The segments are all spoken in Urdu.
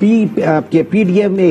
PDMA,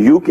UK,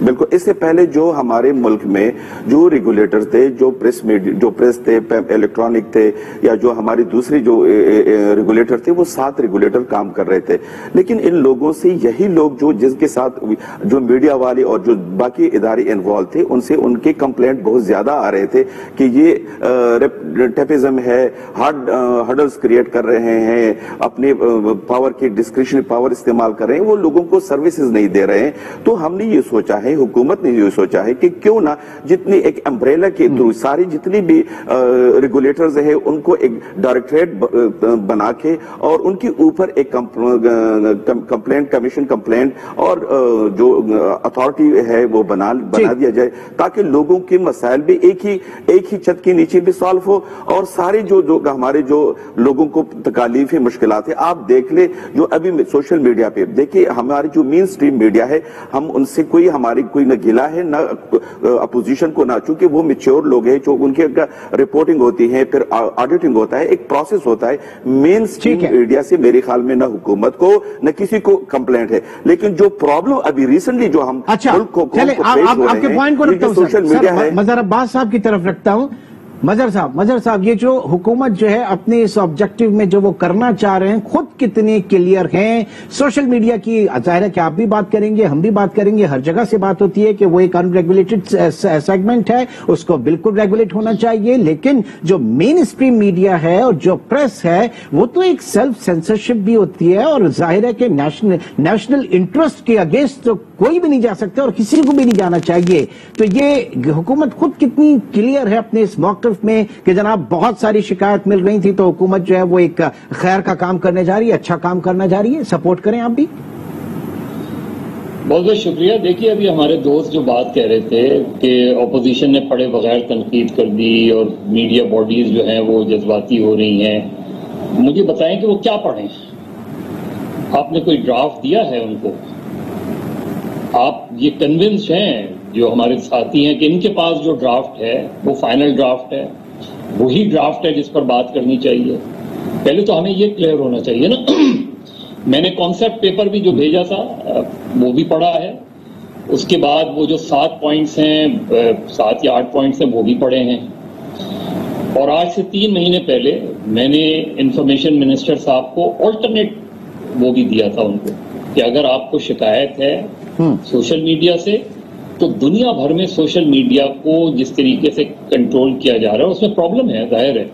بالکل. اس سے پہلے جو ہمارے ملک میں جو ریگولیٹر تھے, جو پریس تھے, الیکٹرانک تھے, یا جو ہماری دوسری جو ریگولیٹر تھے, وہ 7 ریگولیٹر کام کر رہے تھے. لیکن ان لوگوں سے یہی لوگ جو جس کے ساتھ جو میڈیا والے اور جو باقی ادارے انوالو تھے, ان سے ان کے کمپلینٹ بہت زیادہ آ رہے تھے کہ یہ ٹیپزم ہے, ہرڈلز کریٹ کر رہے ہیں, اپنے پاور کی ڈسکریشنری پاور استعمال کر رہے ہیں, وہ لوگوں کو سروسز نہیں دے رہے ہیں. تو ہم نے یہ سوچا ہے, حکومت نے یہ سوچا ہے کہ کیوں نہ جتنی ایک امبریلا کے تھرو ساری جتنی بھی ریگولیٹرز ہیں ان کو ایک ڈائریکٹریٹ بنا کے اور ان کے اوپر ایک کمپلینٹ کمیشن کمپلینٹ اور جو اتھارٹی ہے وہ بنا دیا جائے, تاکہ لوگوں کے مسائل بھی ایک ہی چھت کے نیچے بھی سالو ہو. اور سارے جو ہمارے جو لوگوں کو تکالیف ہے, مشکلات ہے, آپ دیکھ لیں جو ابھی سوشل میڈیا پہ دیکھیے, ہماری جو مین سٹریم میڈیا ہے, ہم ان سے ہماری کوئی نہ گلا ہے نہ اپوزیشن کو, نہ, چونکہ وہ میچور لوگ ہیں, جو ان کے رپورٹنگ ہوتی ہے, پھر آڈیٹنگ ہوتا ہے, ایک پروسیس ہوتا ہے. مین سٹریم میڈیا سے میرے خیال میں نہ حکومت کو نہ کسی کو کمپلینٹ ہے. لیکن جو پرابلم ابھی ریسنٹلی جو ہم ملک کو پیش ہو رہے ہیں, سوشل میڈیا ہے. مظہر عباس صاحب کی طرف رکھتا ہوں. مظہر صاحب, یہ جو حکومت جو ہے اپنے اس آبجیکٹیو میں جو وہ کرنا چاہ رہے ہیں, خود کتنے کلیئر ہیں؟ سوشل میڈیا کی ظاہر ہے کہ آپ بھی بات کریں گے, ہم بھی بات کریں گے, ہر جگہ سے بات ہوتی ہے کہ وہ ایک ان ریگولیٹڈ سیگمنٹ ہے, اس کو بالکل ریگولیٹ ہونا چاہیے. لیکن جو مین اسٹریم میڈیا ہے اور جو پریس ہے, وہ تو ایک سیلف سینسرشپ بھی ہوتی ہے, اور ظاہر ہے کہ نیشنل انٹرسٹ کے اگینسٹ تو کوئی بھی نہیں جا سکتا اور کسی کو بھی نہیں جانا چاہیے. تو یہ حکومت خود کتنی کلیئر ہے اپنے اس موقف میں کہ جناب بہت ساری شکایت مل رہی تھی, تو حکومت جو ہے وہ ایک خیر کا کام کرنے جا رہی ہے, اچھا کام کرنا جا رہی ہے, سپورٹ کریں آپ بھی. بہت بہت شکریہ. دیکھیے, ابھی ہمارے دوست جو بات کہہ رہے تھے کہ اپوزیشن نے پڑھے بغیر تنقید کر دی اور میڈیا باڈیز جو ہیں وہ جذباتی ہو رہی ہیں, مجھے بتائیں کہ وہ کیا پڑھیں. آپ نے کوئی ڈرافٹ دیا ہے ان کو؟ آپ یہ کنونس ہیں جو ہمارے ساتھی ہیں کہ ان کے پاس جو ڈرافٹ ہے وہ فائنل ڈرافٹ ہے, وہی ڈرافٹ ہے جس پر بات کرنی چاہیے؟ پہلے تو ہمیں یہ کلیئر ہونا چاہیے نا. میں نے کانسیپٹ پیپر بھی جو بھیجا تھا وہ بھی پڑھا ہے, اس کے بعد وہ جو 7 پوائنٹس ہیں, 7 یا 8 پوائنٹس ہیں, وہ بھی پڑھے ہیں. اور آج سے 3 مہینے پہلے میں نے انفارمیشن منسٹر صاحب کو آلٹرنیٹ وہ بھی دیا تھا ان کو کہ اگر آپ کو شکایت ہے سوشل میڈیا سے, تو دنیا بھر میں سوشل میڈیا کو جس طریقے سے کنٹرول کیا جا رہا ہے اس میں پرابلم ہے, ظاہر ہے,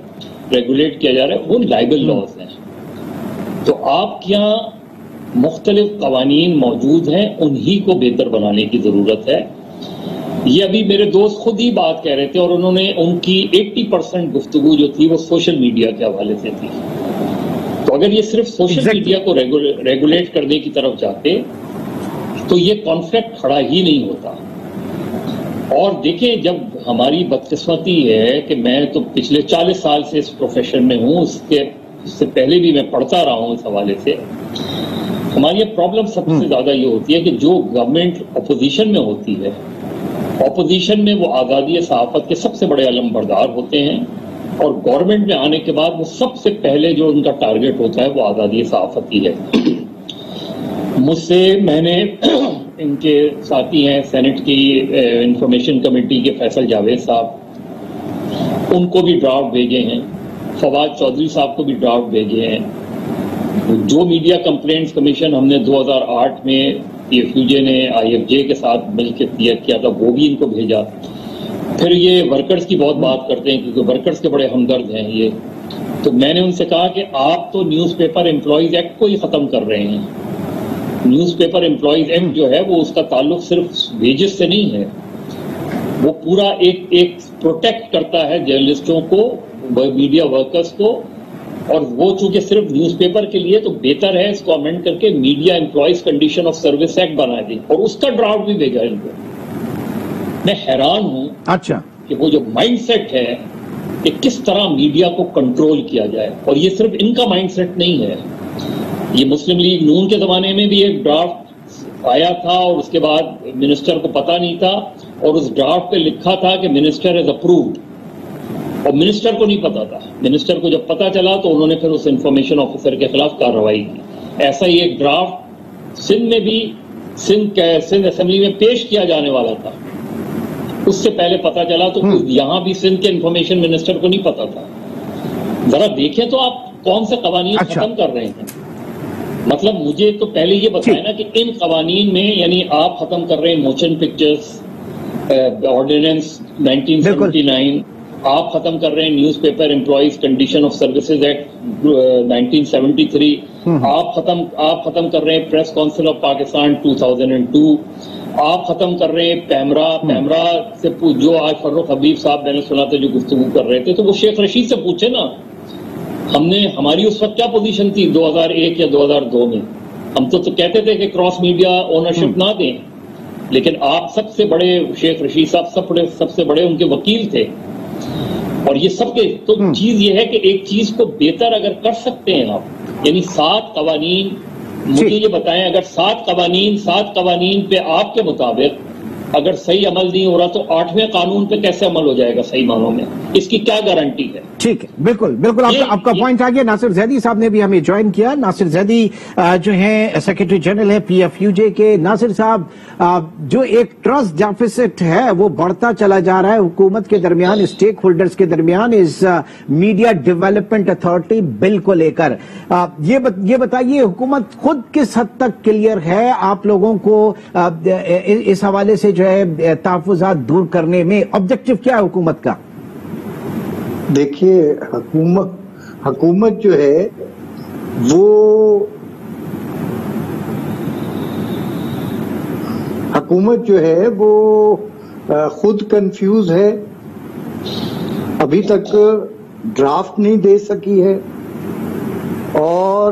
ریگولیٹ کیا جا رہا ہے, وہ لائبل لاز ہیں. تو آپ کے یہاں مختلف قوانین موجود ہیں, انہی کو بہتر بنانے کی ضرورت ہے. یہ ابھی میرے دوست خود ہی بات کہہ رہے تھے, اور انہوں نے ان کی 80% گفتگو جو تھی وہ سوشل میڈیا کے حوالے سے تھی. تو اگر یہ صرف سوشل میڈیا کو ریگولیٹ کرنے کی طرف جاتے تو یہ کانفلکٹ کھڑا ہی نہیں ہوتا. اور دیکھیں, جب ہماری بدقسمتی ہے کہ میں تو پچھلے 40 سال سے اس پروفیشن میں ہوں, اس سے پہلے بھی میں پڑھتا رہا ہوں, اس حوالے سے ہماری یہ پرابلم سب سے زیادہ یہ ہوتی ہے کہ جو گورنمنٹ اپوزیشن میں ہوتی ہے, اپوزیشن میں وہ آزادی صحافت کے سب سے بڑے علم بردار ہوتے ہیں, اور گورنمنٹ میں آنے کے بعد وہ سب سے پہلے جو ان کا ٹارگٹ ہوتا ہے وہ آزادی صحافت ہی ہے. مجھ سے, میں نے ان کے ساتھی ہیں سینٹ کی انفارمیشن کمیٹی کے فیصل جاوید صاحب, ان کو بھی ڈرافٹ بھیجے ہیں, فواد چودھری صاحب کو بھی ڈرافٹ بھیجے ہیں. جو میڈیا کمپلینٹس کمیشن ہم نے 2008 میں PFUJ نے IFJ کے ساتھ مل کے کیا تھا, وہ بھی ان کو بھیجا. پھر یہ ورکرز کی بہت بات کرتے ہیں کیونکہ ورکرز کے بڑے ہمدرد ہیں یہ. تو میں نے ان سے کہا کہ آپ تو نیوز پیپر امپلائیز ایکٹ کو ہی ختم کر رہے ہیں. نیوز پیپر امپلائیز ایکٹ جو ہے وہ اس کا تعلق صرف ویجز سے نہیں ہے, وہ پورا ایک پروٹیکٹ کرتا ہے جرنلسٹوں کو, میڈیا ورکرز کو, اور وہ چونکہ صرف نیوز پیپر کے لیے, تو بہتر ہے اس کو امینڈ کر کے media employees condition of service act بنا دیں, اور اس کا ڈرافٹ بھی بھیجا ان کو. میں حیران ہوں اچھا کہ وہ جو مائنڈ سیٹ ہے کہ کس طرح میڈیا کو کنٹرول کیا جائے, اور یہ صرف ان کا مائنڈ سیٹ نہیں ہے, یہ مسلم لیگ نون کے زمانے میں بھی ایک ڈرافٹ آیا تھا اور اس کے بعد منسٹر کو پتا نہیں تھا, اور اس ڈرافٹ پہ لکھا تھا کہ منسٹر از اپرووڈ, اور منسٹر کو نہیں پتا تھا. منسٹر کو جب پتا چلا تو انہوں نے پھر اس انفارمیشن آفیسر کے خلاف کارروائی کی. ایسا ہی ایک ڈرافٹ سندھ میں بھی سندھ اسمبلی میں پیش کیا جانے والا تھا، اس سے پہلے پتا چلا، تو یہاں بھی سندھ کے انفارمیشن منسٹر کو نہیں پتا تھا. ذرا دیکھیں تو آپ کون سے قوانین ختم کر رہے ہیں. مطلب مجھے تو پہلے یہ بتائیں نا کہ ان قوانین میں، یعنی آپ ختم کر رہے ہیں موشن پکچرز آرڈیننس 1979، آپ ختم کر رہے ہیں news paper employees condition of services act 1973، آپ ختم کر رہے ہیں پریس کاؤنسل آف پاکستان 2002، آپ ختم کر رہے ہیں پیمرا سے جو آج فروخ حبیب صاحب میں نے سنا تھا جو گفتگو کر رہے تھے، تو وہ شیخ رشید سے پوچھے نا، ہماری اس وقت کیا پوزیشن تھی 2001 یا 2002 میں. ہم تو کہتے تھے کہ کراس میڈیا اونرشپ نہ دیں، لیکن آپ سب سے بڑے شیخ رشید صاحب سب سے بڑے ان کے وکیل تھے، اور یہ سب کے تو چیز یہ ہے کہ ایک چیز کو بہتر اگر کر سکتے ہیں آپ، یعنی 7 قوانین، مجھے یہ بتائیں اگر 7 قوانین پہ آپ کے مطابق اگر صحیح عمل نہیں ہو رہا تو 8ویں قانون پہ کیسے عمل ہو جائے گا صحیح معنوں میں؟ اس کی کیا گارنٹی ہے؟ ٹھیک ہے، بالکل آپ کا پوائنٹ آ گیا. ناصر زیدی صاحب نے بھی ہمیں جوائن کیا. ناصر زیدی جو ہیں سیکرٹری جنرل ہیں PFUJ کے. ناصر صاحب، جو ایک ٹرسٹ ڈیفیسٹ ہے وہ بڑھتا چلا جا رہا ہے حکومت کے درمیان، اسٹیک ہولڈرز کے درمیان، اس میڈیا ڈیولپمنٹ اتھارٹی بل کو لے کر. یہ بتائیے حکومت خود کس حد تک کلیئر ہے آپ لوگوں کو اس حوالے سے جو ہے تحفظات دور کرنے میں؟ آبجیکٹو کیا ہے حکومت کا؟ دیکھیے، حکومت جو ہے وہ خود کنفیوز ہے، ابھی تک ڈرافٹ نہیں دے سکی ہے، اور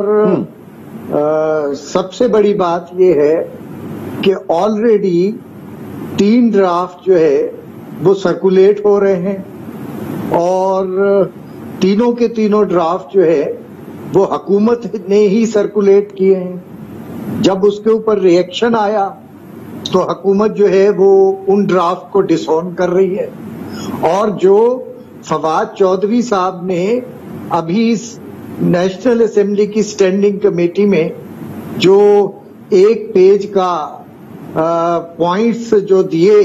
سب سے بڑی بات یہ ہے کہ آلریڈی 3 ڈرافٹ جو ہے وہ سرکولیٹ ہو رہے ہیں، اور تینوں کے تینوں ڈرافٹ جو ہے وہ حکومت نے ہی سرکولیٹ کیے ہیں. جب اس کے اوپر ری ایکشن آیا تو حکومت جو ہے وہ ان ڈرافٹ کو ڈس اون کر رہی ہے، اور جو فواد چودھری صاحب نے ابھی نیشنل اسمبلی کی اسٹینڈنگ کمیٹی میں جو 1 پیج کا پوائنٹس جو دیے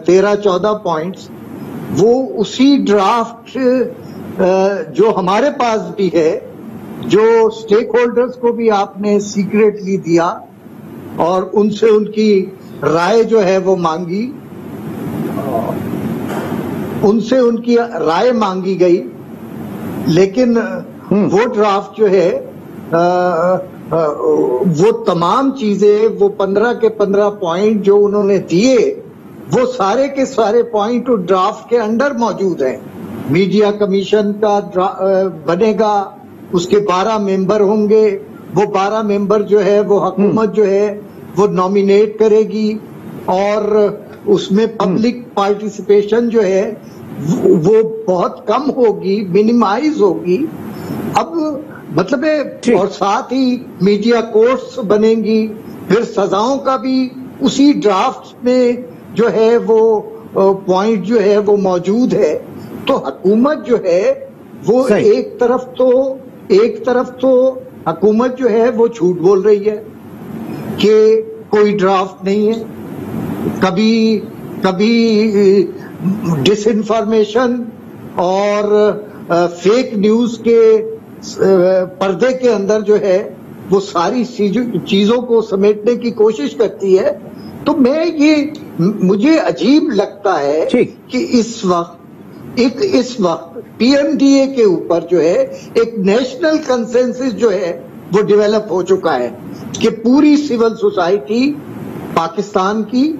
13-14 پوائنٹس، وہ اسی ڈرافٹ جو ہمارے پاس بھی ہے، جو سٹیک ہولڈرز کو بھی آپ نے سیکریٹلی دیا اور ان سے ان کی رائے جو ہے وہ مانگی، ان سے ان کی رائے مانگی گئی، لیکن وہ ڈرافٹ جو ہے وہ تمام چیزیں، وہ 15 کے 15 پوائنٹ جو انہوں نے دیے، وہ سارے کے سارے پوائنٹ ڈرافٹ کے انڈر موجود ہیں. میڈیا کمیشن کا بنے گا، اس کے 12 ممبر ہوں گے، وہ 12 ممبر جو ہے وہ حکومت جو ہے وہ نامینیٹ کرے گی، اور اس میں پبلک پارٹیسپیشن جو ہے وہ بہت کم ہوگی، منیمائز ہوگی. اب مطلب ہے، اور ساتھ ہی میڈیا کورٹس بنیں گی، پھر سزاؤں کا بھی اسی ڈرافٹ میں جو ہے وہ پوائنٹ جو ہے وہ موجود ہے. تو حکومت جو ہے وہ ایک طرف تو حکومت جو ہے وہ جھوٹ بول رہی ہے کہ کوئی ڈرافٹ نہیں ہے. کبھی ڈس انفارمیشن اور فیک نیوز کے پردے کے اندر جو ہے وہ ساری چیزوں کو سمیٹنے کی کوشش کرتی ہے. تو مجھے عجیب لگتا ہے کہ اس وقت پی ایم ڈی اے کے اوپر جو ہے ایک نیشنل کنسنسس جو ہے وہ ڈیولپ ہو چکا ہے کہ پوری سول سوسائٹی پاکستان کی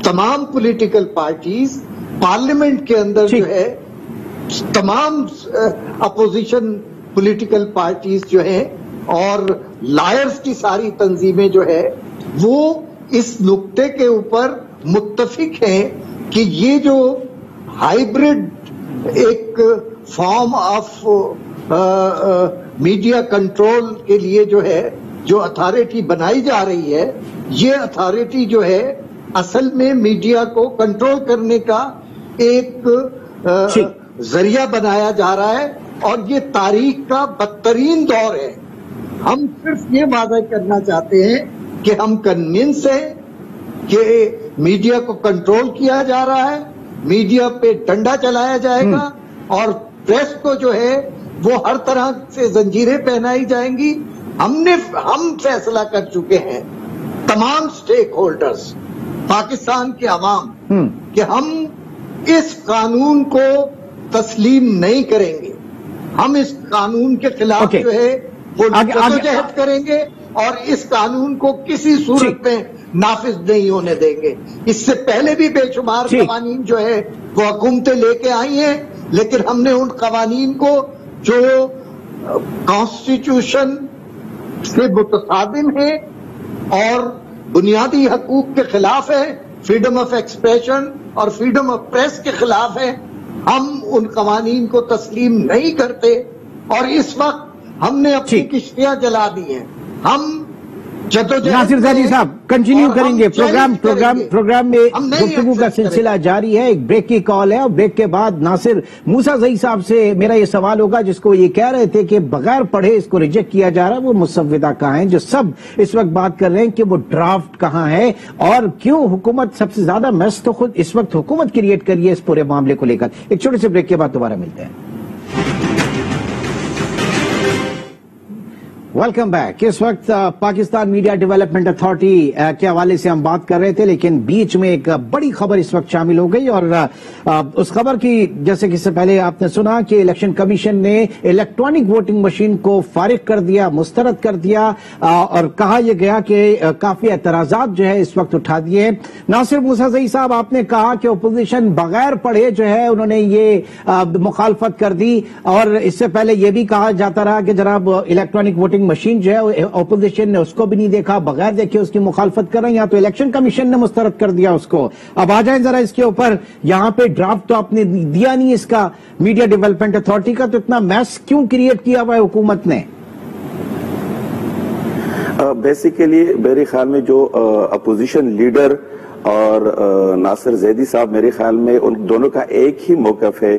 تمام پولیٹیکل پارٹیز پارلیمنٹ کے اندر جو ہے تمام اپوزیشن پولیٹیکل پارٹیز جو ہیں اور لائرز کی ساری تنظیمیں جو ہے وہ اس نقطے کے اوپر متفق ہیں کہ یہ جو ہائیبرڈ ایک فارم آف میڈیا کنٹرول کے لیے جو ہے جو اتھارٹی بنائی جا رہی ہے، یہ اتھارٹی جو ہے اصل میں میڈیا کو کنٹرول کرنے کا ایک ذریعہ بنایا جا رہا ہے، اور یہ تاریخ کا بدترین دور ہے. ہم صرف یہ واضح کرنا چاہتے ہیں کہ ہم کنونس ہیں کہ میڈیا کو کنٹرول کیا جا رہا ہے, میڈیا پہ ڈنڈا چلایا جائے گا اور پریس کو جو ہے وہ ہر طرح سے زنجیریں پہنائی جائیں گی. ہم فیصلہ کر چکے ہیں تمام سٹیک ہولڈرز, پاکستان کے عوام, کہ ہم اس قانون کو تسلیم نہیں کریں گے. ہم اس قانون کے خلاف جو ہے وہ جدوجہد کریں گے اور اس قانون کو کسی صورت میں نافذ نہیں ہونے دیں گے. اس سے پہلے بھی بے شمار قوانین جو ہے وہ حکومتیں لے کے آئی ہیں, لیکن ہم نے ان قوانین کو جو کانسٹیٹیوشن سے متصادم ہے اور بنیادی حقوق کے خلاف ہے, فریڈم آف ایکسپریشن اور فریڈم آف پریس کے خلاف ہے, ہم ان قوانین کو تسلیم نہیں کرتے. اور اس وقت ہم نے اپنی کشتیاں جلا دی ہیں. ہم ناصر زیدی صاحب کنٹینیو کریں گے, پروگرام میں گفتگو کا سلسلہ جاری ہے. ایک بریک کی کال ہے اور بریک کے بعد ناصر موسیٰ زئی صاحب سے میرا یہ سوال ہوگا, جس کو یہ کہہ رہے تھے کہ بغیر پڑھے اس کو ریجیکٹ کیا جا رہا ہے, وہ مسودہ کہاں ہیں, جو سب اس وقت بات کر رہے ہیں کہ وہ ڈرافٹ کہاں ہے اور کیوں حکومت سب سے زیادہ میس تو خود اس وقت حکومت کریٹ کر رہی ہے اس پورے معاملے کو لے کر. ایک چھوٹے سے بریک کے بعد دوبارہ ملتے ہیں. Welcome back. اس وقت پاکستان میڈیا ڈیولپمنٹ اتھارٹی کے حوالے سے ہم بات کر رہے تھے, لیکن بیچ میں ایک بڑی خبر اس وقت شامل ہو گئی, اور اس خبر کی جیسے کہ اس سے پہلے آپ نے سنا کہ الیکشن کمیشن نے الیکٹرانک ووٹنگ مشین کو فارغ کر دیا, مسترد کر دیا, اور کہا یہ گیا کہ کافی اعتراضات جو ہے اس وقت اٹھا دیے. ناصر موسیٰ زئی صاحب, آپ نے کہا کہ اپوزیشن بغیر پڑھے جو ہے انہوں نے یہ مخالفت کر دی, اور اس سے پہلے یہ بھی کہا جاتا رہا کہ جناب الیکٹرانک ووٹنگ مشین جو ہے اپوزیشن نے اس کو بھی نہیں دیکھا, بغیر دیکھے اس کی مخالفت کر رہے ہیں, یا تو الیکشن کمیشن نے مسترد کر دیا اس کو. اب آ جائیں ذرا اس کے اوپر, یہاں پہ ڈرافٹ تو آپ نے دیا نہیں اس کا میڈیا ڈیولپمنٹ اتھارٹی کا, تو اتنا میس کیوں کریٹ کیا ہوا ہے حکومت نے؟ بیسیکلی میرے خیال میں جو اپوزیشن لیڈر اور ناصر زیدی صاحب, میرے خیال میں ان دونوں کا ایک ہی موقف ہے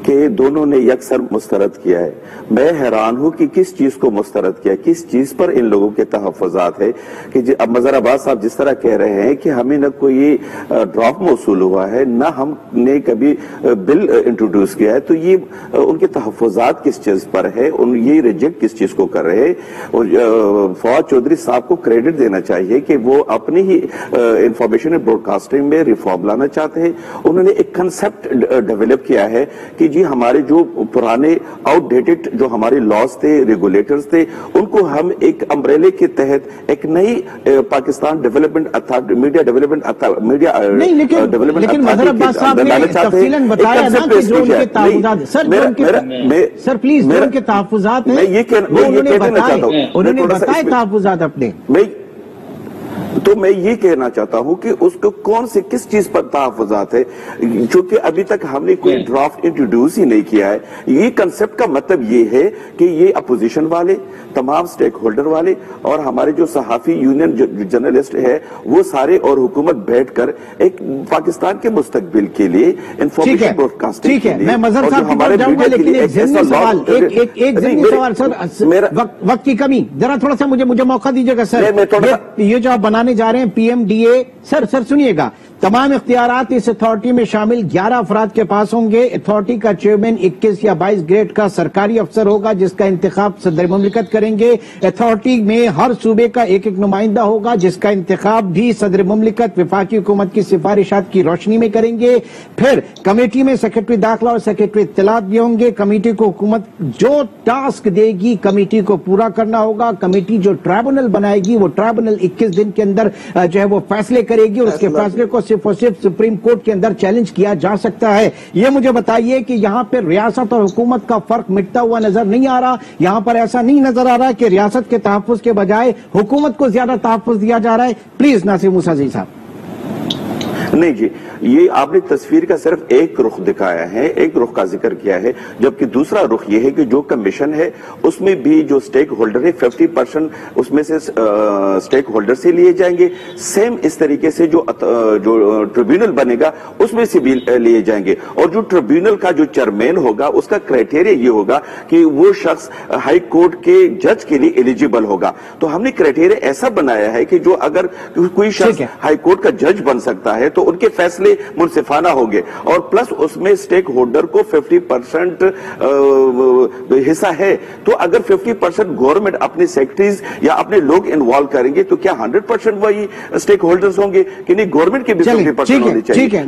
کہ دونوں نے یکسر مسترد کیا ہے. میں حیران ہوں کہ کس چیز کو مسترد کیا, کس چیز پر ان لوگوں کے تحفظات ہے کہ اب مظہر عباس صاحب جس طرح کہہ رہے ہیں کہ ہمیں نہ کوئی ڈرافٹ موصول ہوا ہے, نہ ہم نے کبھی بل انٹروڈیوس کیا ہے, تو یہ ان کے تحفظات کس چیز پر ہے, یہ ریجیکٹ کس چیز کو کر رہے ہیں. اور فواد چودھری صاحب کو کریڈٹ دینا چاہیے کہ وہ اپنی ہی انفارمیشن اینڈ براڈ کاسٹنگ میں ریفارم لانا چاہتے ہیں. انہوں نے ایک کنسپٹ ڈیولپ کیا ہے کہ جی ہمارے جو پرانے آؤٹ ڈیٹڈ جو ہمارے لاز تھے, ریگولیٹرز تھے, ان کو ہم ایک امبریلے کے تحت ایک نئی Pakistan development authority, media development media development لیکن مظہر عباس صاحب نے تفصیلاً بتایا نا کہ جو ان کے تحفظات, سر پلیز جو ان کے تحفظات ہیں وہ انہوں نے بتائے تحفظات اپنے. تو میں یہ کہنا چاہتا ہوں کہ اس کو کون سے کس چیز پر تحفظات ہے, چونکہ ابھی تک ہم نے کوئی ڈرافٹ انٹروڈیوس ہی نہیں کیا ہے. یہ کنسپٹ کا مطلب یہ ہے کہ یہ اپوزیشن والے, تمام سٹیک ہولڈر والے اور ہمارے جو صحافی یونین جرنلسٹ ہے وہ سارے اور حکومت بیٹھ کر ایک پاکستان کے مستقبل کے لیے انفارمیشن براڈ کاسٹنگ کے لیے, میں مظہر صاحب کی بات جاؤں گا, لیکن ایک ضمنی سوال, ایک ضمنی سوال سر, وقت کی کمی, ذرا تھوڑا سا مجھے موقع دیجیے گا سر. یہ جو آپ بنانے جا رہے ہیں پی ایم ڈی اے, سر سنیے گا, تمام اختیارات اس اتھارٹی میں شامل 11 افراد کے پاس ہوں گے. اتھارٹی کا چیئرمین 21 یا 22 گریڈ کا سرکاری افسر ہوگا جس کا انتخاب صدر مملکت کریں گے. اتھارٹی میں ہر صوبے کا ایک نمائندہ ہوگا جس کا انتخاب بھی صدر مملکت وفاقی حکومت کی سفارشات کی روشنی میں کریں گے. پھر کمیٹی میں سیکرٹری داخلہ اور سیکرٹری اطلاعات بھی ہوں گے. کمیٹی کو حکومت جو ٹاسک دے گی کمیٹی کو پورا کرنا ہوگا. کمیٹی جو ٹرائبونل بنائے گی وہ ٹرائبونل 21 دن کے اندر جو ہے وہ فیصلے کرے گی, اور اس کے فیصلے کو صرف اور صرف سپریم کورٹ کے اندر چیلنج کیا جا سکتا ہے. یہ مجھے بتائیے کہ یہاں پہ ریاست اور حکومت کا فرق مٹتا ہوا نظر نہیں آ رہا, یہاں پر ایسا نہیں نظر آ رہا کہ ریاست کے تحفظ کے بجائے حکومت کو زیادہ تحفظ دیا جا رہا ہے. پلیز ناصر موسیٰ زئی صاحب. نہیں جی، یہ آپ نے تصویر کا صرف ایک رخ دکھایا ہے، ایک رخ کا ذکر کیا ہے، جبکہ دوسرا رخ یہ ہے کہ جو کمیشن ہے اس میں بھی جو سٹیک ہولڈر ہے 50% اس میں سے سٹیک ہولڈر سے لیے جائیں گے، سیم اس طریقے سے جو ٹریبیونل بنے گا اس میں سے بھی لیے جائیں گے، اور جو ٹریبیونل کا جو چیئرمین ہوگا اس کا کرائٹیریا یہ ہوگا کہ وہ شخص ہائی کورٹ کے جج کے لیے ایلیجیبل ہوگا۔ تو ہم نے کرائٹیریا ایسا بنایا ہے کہ جو اگر کوئی شخص ہائی کورٹ کا جج بن سکتا ہے تو ان کے فیصلے منصفانہ ہوں گے، اور پلس اس میں سٹیک ہولڈر کو 50% حصہ ہے، تو اگر 50% گورنمنٹ اپنے سیکٹریز یا اپنے لوگ انوالو کریں گے تو کیا 100% وہی سٹیک ہولڈرز ہوں گے کہ نہیں؟ گورنمنٹ کے بھی 50% ہونی چاہیے۔ ٹھیک ہے،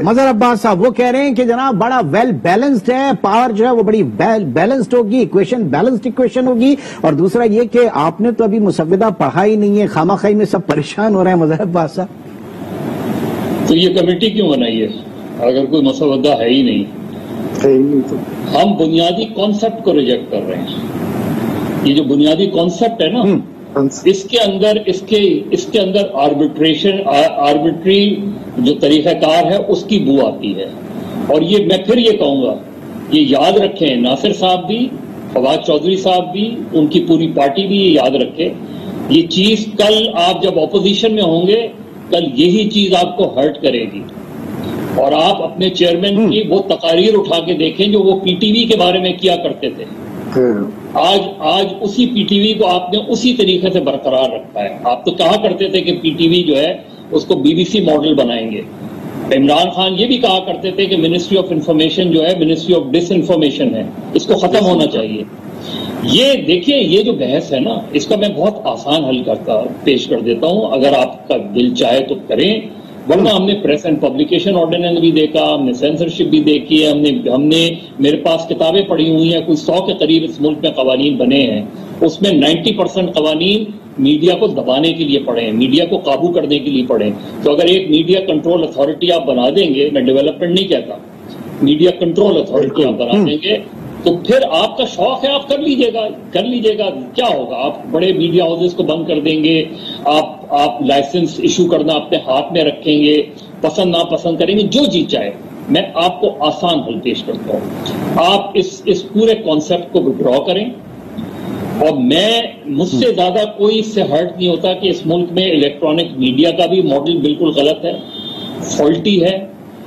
مظہر عباس صاحب وہ کہہ رہے ہیں کہ جناب بڑا ویل بیلنسڈ ہے، پاور جو ہے وہ بڑی بیلنسڈ ہوگی، بیلنسڈ ایکویشن ہوگی، اور دوسرا یہ کہ آپ نے تو ابھی مسودہ پڑھا ہی نہیں ہے، خامہ خواہی میں سب پریشان ہو رہے ہیں۔ مظہر عباس صاحب تو یہ کمیٹی کیوں بنائی ہے اگر کوئی مسودہ ہے ہی نہیں؟ ہم بنیادی کانسیپٹ کو ریجیکٹ کر رہے ہیں۔ یہ جو بنیادی کانسیپٹ ہے نا، اس کے اندر آربیٹری جو طریقہ کار ہے اس کی بو آتی ہے، اور یہ میں پھر یہ کہوں گا، یہ یاد رکھیں، ناصر صاحب بھی، فواد چودھری صاحب بھی، ان کی پوری پارٹی بھی یہ یاد رکھے، یہ چیز کل آپ جب اپوزیشن میں ہوں گے، کل یہی چیز آپ کو ہرٹ کرے گی، اور آپ اپنے چیئرمین کی وہ تقاریر اٹھا کے دیکھیں جو وہ پی ٹی وی کے بارے میں کیا کرتے تھے۔ آج اسی پی ٹی وی کو آپ نے اسی طریقے سے برقرار رکھا ہے۔ آپ تو کہا کرتے تھے کہ پی ٹی وی جو ہے اس کو بی بی سی ماڈل بنائیں گے۔ عمران خان یہ بھی کہا کرتے تھے کہ منسٹری آف انفارمیشن جو ہے منسٹری آف ڈس انفارمیشن ہے، اس کو ختم ہونا چاہیے۔ یہ دیکھیے، یہ جو بحث ہے نا، اس کا میں بہت آسان حل پیش کر دیتا ہوں، اگر آپ کا دل چاہے تو کریں، ورنہ ہم نے پریس اینڈ پبلیکیشن آرڈیننس بھی دیکھا، ہم نے سینسرشپ بھی دیکھی ہے، ہم نے میرے پاس کتابیں پڑھی ہوئی ہیں، کوئی 100 کے قریب اس ملک میں قوانین بنے ہیں، اس میں 90% قوانین میڈیا کو دبانے کے لیے پڑھے ہیں، میڈیا کو قابو کرنے کے لیے پڑھے ہیں۔ تو اگر ایک میڈیا کنٹرول اتھارٹی آپ بنا دیں گے، میں ڈیولپمنٹ نہیں کہتا، میڈیا کنٹرول اتھارٹی آپ بنا دیں گے، تو پھر آپ کا شوق ہے، آپ کر لیجئے گا، کیا ہوگا؟ آپ بڑے میڈیا ہاؤسز کو بند کر دیں گے، آپ لائسنس ایشو کرنا اپنے ہاتھ میں رکھیں گے، پسند ناپسند کریں گے، جو جی چاہے۔ میں آپ کو آسان حل پیش کرتا ہوں، آپ اس پورے کانسیپٹ کو وڈرا کریں، اور مجھ سے زیادہ کوئی اس سے ہرٹ نہیں ہوتا کہ اس ملک میں الیکٹرانک میڈیا کا بھی ماڈل بالکل غلط ہے، فالٹی ہے۔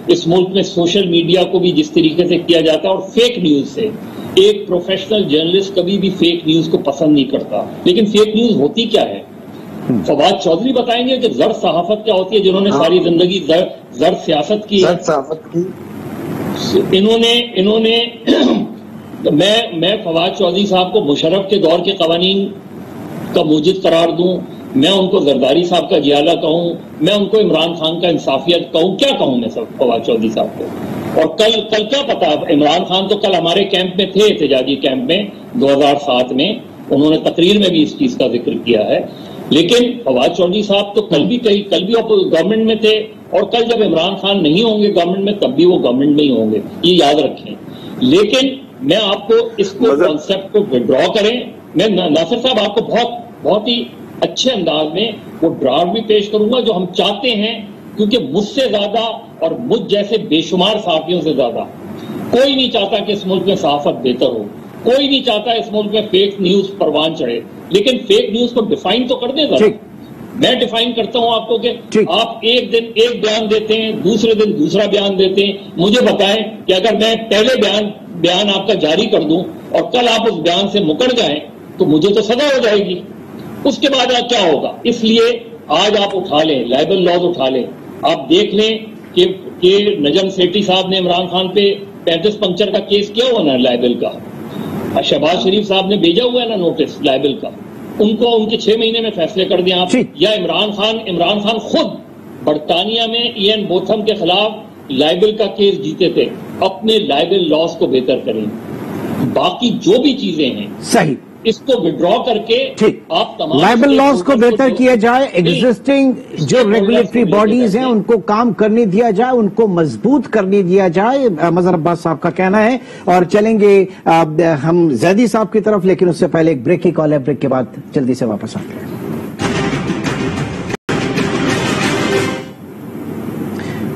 اس ملک میں سوشل میڈیا کو بھی جس طریقے سے کیا جاتا ہے، اور فیک نیوز سے، ایک پروفیشنل جرنلسٹ کبھی بھی فیک نیوز کو پسند نہیں کرتا، لیکن فیک نیوز ہوتی کیا ہے؟ فواد چودھری بتائیں گے کہ زر صحافت کیا ہوتی ہے، جنہوں نے ساری زندگی زر سیاست کی ہے۔ انہوں نے میں فواد چودھری صاحب کو مشرف کے دور کے قوانین کا موجد قرار دوں، میں ان کو زرداری صاحب کا جیالہ کہوں، میں ان کو عمران خان کا انصافیت کہوں، کیا کہوں میں فواد چودھری صاحب کو؟ اور کل کیا پتا، عمران خان تو کل ہمارے کیمپ میں تھے، احتجاجی کیمپ میں 2007 میں، انہوں نے تقریر میں بھی اس چیز کا ذکر کیا ہے، لیکن فواد چودھری صاحب تو کل بھی گورنمنٹ میں تھے، اور کل جب عمران خان نہیں ہوں گے گورنمنٹ میں، تب بھی وہ گورنمنٹ میں ہی ہوں گے، یہ یاد رکھیں۔ لیکن میں آپ کو اس کو کانسیپٹ کو وڈرا کریں، میں ناصر صاحب آپ کو بہت ہی اچھے انداز میں وہ ڈرافٹ بھی پیش کروں گا جو ہم چاہتے ہیں، کیونکہ مجھ سے زیادہ اور مجھ جیسے بے شمار صحافیوں سے زیادہ کوئی نہیں چاہتا کہ اس ملک میں صحافت بہتر ہو، کوئی نہیں چاہتا اس ملک میں فیک نیوز پروان چڑھے، لیکن فیک نیوز کو ڈیفائن تو کر دیں ذرا۔ میں ڈیفائن کرتا ہوں آپ کو کہ آپ ایک دن ایک بیان دیتے ہیں، دوسرے دن دوسرا بیان دیتے ہیں، مجھے بتائیں کہ اگر میں پہلے بیان آپ کا جاری کر دوں اور کل آپ اس بیان سے مکر جائیں تو مجھے تو سزا ہو جائے گی، اس کے بعد کیا ہوگا؟ اس لیے آج آپ اٹھا لیں، لائبل لاز اٹھا لیں، آپ دیکھ لیں کہ نجم سیٹھی صاحب نے عمران خان پہ 35 پنکچر کا کیس کیا ہوا نا لائبل کا، شہباز شریف صاحب نے بھیجا ہوا ہے نا نوٹس لائبل کا، ان کے 6 مہینے میں فیصلے کر دیں آپ، یا عمران خان خود برطانیہ میں این بوتھم کے خلاف لائبل کا کیس جیتے تھے، اپنے لائبل لاز کو بہتر کریں، باقی جو بھی چیزیں ہیں صحیح اس کو وڈرا کر کے آپ تمام لائبل لاز کو بہتر کیا جائے، ایگزسٹنگ جو ریگولیٹری باڈیز ہیں ان کو کام کرنے دیا جائے، ان کو مضبوط کرنے دیا جائے، مظہر عباس صاحب کا کہنا ہے۔ اور چلیں گے ہم زیدی صاحب کی طرف، لیکن اس سے پہلے ایک بریک کی کال ہے، بریک کے بعد جلدی سے واپس آتے ہیں۔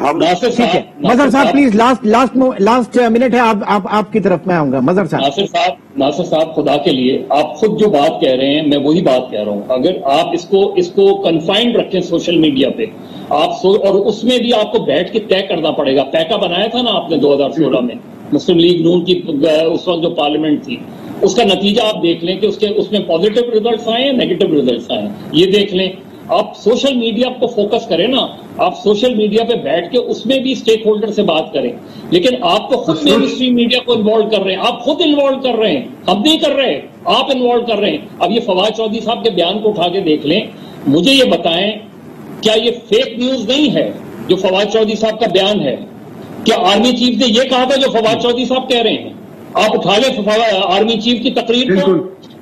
ناصر ٹھیک ہے صاحب مظہر صاحب پلیز لاسٹ منٹ ہے آپ کی طرف میں آؤں گا. مظہر صاحب ناصر صاحب خدا کے لیے آپ خود جو بات کہہ رہے ہیں میں وہی بات کہہ رہا ہوں. اگر آپ اس کو کنفائنڈ رکھیں سوشل میڈیا پہ اور اس میں بھی آپ کو بیٹھ کے طے کرنا پڑے گا. پیکا بنایا تھا نا آپ نے 2016 میں مسلم لیگ نون کی اس وقت جو پارلیمنٹ تھی, اس کا نتیجہ آپ دیکھ لیں کہ اس میں پازیٹیو ریزلٹس آئے ہیں نیگیٹو ریزلٹس آئے ہیں. یہ دیکھ لیں. آپ سوشل میڈیا کو فوکس کریں نا, آپ سوشل میڈیا پہ بیٹھ کے اس میں بھی اسٹیک ہولڈر سے بات کریں. لیکن آپ تو خود مین اسٹریم میڈیا کو انوالو کر رہے ہیں, آپ خود انوالو کر رہے ہیں, ہم نہیں کر رہے, آپ انوالو کر رہے ہیں. اب یہ فواد چودھری صاحب کے بیان کو اٹھا کے دیکھ لیں, مجھے یہ بتائیں کیا یہ فیک نیوز نہیں ہے جو فواد چودھری صاحب کا بیان ہے؟ کیا آرمی چیف نے یہ کہا تھا جو فواد چودھری صاحب کہہ رہے ہیں؟ آپ اٹھا لیں آرمی چیف کی تقریر کو,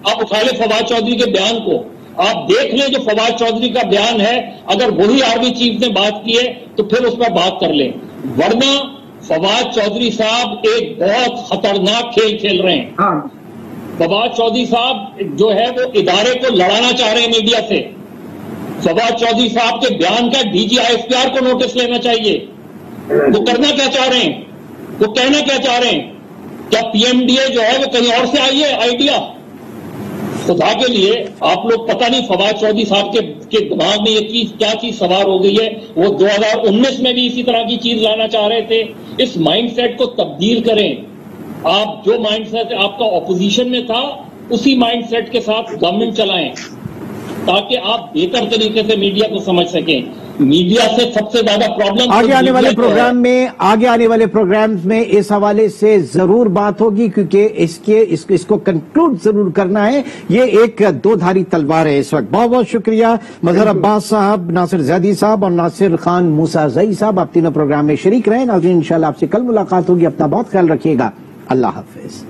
آپ اٹھا لیں فواد چودھری کے بیان کو, آپ دیکھ لیں جو فواد چودھری کا بیان ہے, اگر وہی آرمی چیف نے بات کی ہے تو پھر اس پر بات کر لیں. ورنہ فواد چودھری صاحب ایک بہت خطرناک کھیل کھیل رہے ہیں. فواد چودھری صاحب جو ہے وہ ادارے کو لڑانا چاہ رہے ہیں میڈیا سے. فواد چودھری صاحب کے بیان کا D G I F P R کو نوٹس لینا چاہیے. وہ کرنا کیا چاہ رہے ہیں, وہ کہنا کیا چاہ رہے ہیں؟ کیا پی ایم ڈی اے جو ہے وہ کہیں اور سے آئی ہے آئیڈیا؟ خدا کے لیے آپ لوگ پتہ نہیں فواد چودھری صاحب کے دماغ میں یہ چیز کیا چیز سوار ہو گئی ہے. وہ 2019 میں بھی اسی طرح کی چیز لانا چاہ رہے تھے. اس مائنڈ سیٹ کو تبدیل کریں. آپ جو مائنڈ سیٹ آپ کا اپوزیشن میں تھا اسی مائنڈ سیٹ کے ساتھ گورنمنٹ چلائیں تاکہ آپ بہتر طریقے سے میڈیا کو سمجھ سکیں. میڈیا سے سب سے زیادہ پرابلم آگے آنے والے پروگرامز میں اس حوالے سے ضرور بات ہوگی, کیونکہ اس کو کنکلوڈ ضرور کرنا ہے. یہ ایک دو دھاری تلوار ہے اس وقت. بہت بہت شکریہ مظہر عباس صاحب, ناصر زیدی صاحب اور ناصر خان موسیٰ زئی صاحب, آپ تینوں پروگرام میں شریک رہے. ناظرین انشاءاللہ آپ سے کل ملاقات ہوگی. اپنا بہت خیال رکھیے گا. اللہ حافظ.